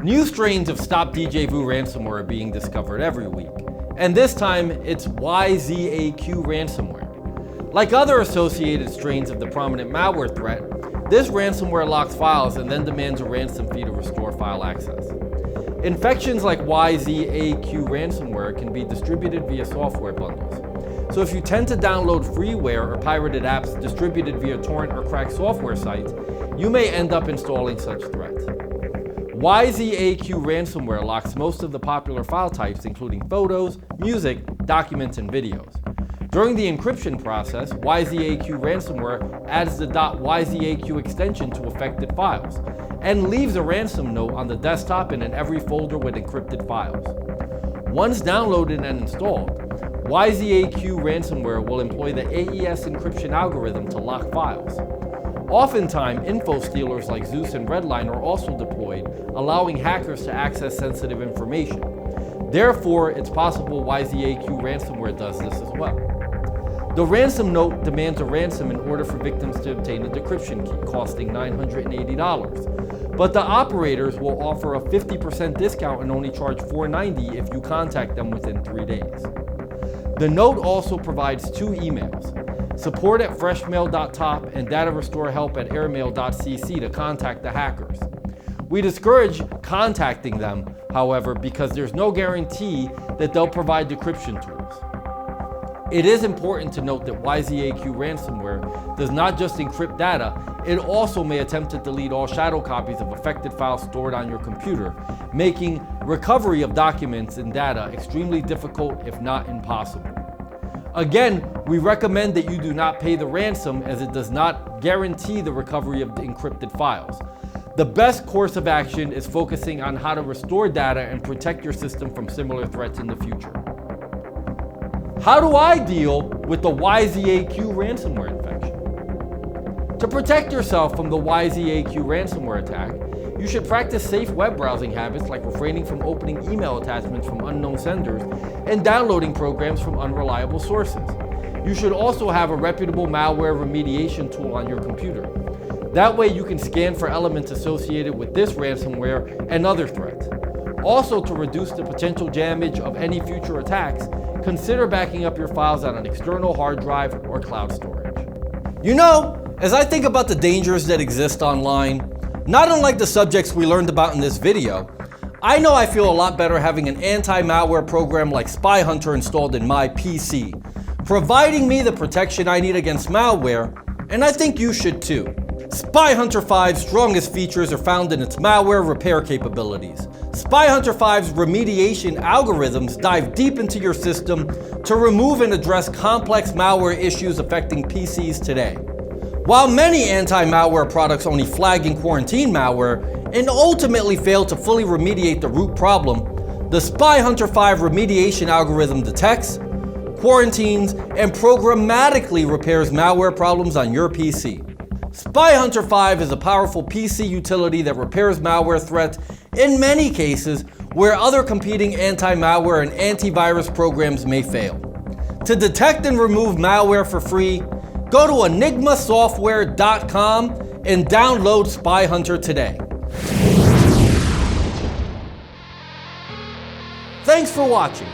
New strains of Djvu Ransomware are being discovered every week, and this time it's YZAQ Ransomware. Like other associated strains of the prominent malware threat, this ransomware locks files and then demands a ransom fee to restore file access. Infections like YZAQ Ransomware can be distributed via software bundles. So if you tend to download freeware or pirated apps distributed via torrent or cracked software sites, you may end up installing such threats. YZAQ Ransomware locks most of the popular file types, including photos, music, documents, and videos. During the encryption process, YZAQ Ransomware adds the .yzaq extension to affected files and leaves a ransom note on the desktop and in every folder with encrypted files. Once downloaded and installed, YZAQ Ransomware will employ the AES encryption algorithm to lock files. Oftentimes, info stealers like Zeus and Redline are also deployed, allowing hackers to access sensitive information. Therefore, it's possible YZAQ Ransomware does this as well. The ransom note demands a ransom in order for victims to obtain a decryption key, costing $980. But the operators will offer a 50% discount and only charge $490 if you contact them within 3 days. The note also provides 2 emails, support@freshmail.top and datarestorehelp@airmail.cc to contact the hackers. We discourage contacting them, however, because there's no guarantee that they'll provide decryption tools. It is important to note that YZAQ Ransomware does not just encrypt data, it also may attempt to delete all shadow copies of affected files stored on your computer, making recovery of documents and data extremely difficult, if not impossible. Again, we recommend that you do not pay the ransom as it does not guarantee the recovery of the encrypted files. The best course of action is focusing on how to restore data and protect your system from similar threats in the future. How do I deal with the YZAQ ransomware infection? To protect yourself from the YZAQ ransomware attack, you should practice safe web browsing habits like refraining from opening email attachments from unknown senders and downloading programs from unreliable sources. You should also have a reputable malware remediation tool on your computer. That way you can scan for elements associated with this ransomware and other threats. Also, to reduce the potential damage of any future attacks, consider backing up your files on an external hard drive or cloud storage. You know, as I think about the dangers that exist online, not unlike the subjects we learned about in this video, I know I feel a lot better having an anti-malware program like Spy Hunter installed in my PC, providing me the protection I need against malware, and I think you should too. Spy Hunter 5's strongest features are found in its malware repair capabilities. Spy Hunter 5's remediation algorithms dive deep into your system to remove and address complex malware issues affecting PCs today. While many anti-malware products only flag and quarantine malware and ultimately fail to fully remediate the root problem, the Spy Hunter 5 remediation algorithm detects, quarantines, and programmatically repairs malware problems on your PC. Spy Hunter 5 is a powerful PC utility that repairs malware threats in many cases where other competing anti-malware and antivirus programs may fail. To detect and remove malware for free, go to enigmasoftware.com and download Spy Hunter today. Thanks for watching.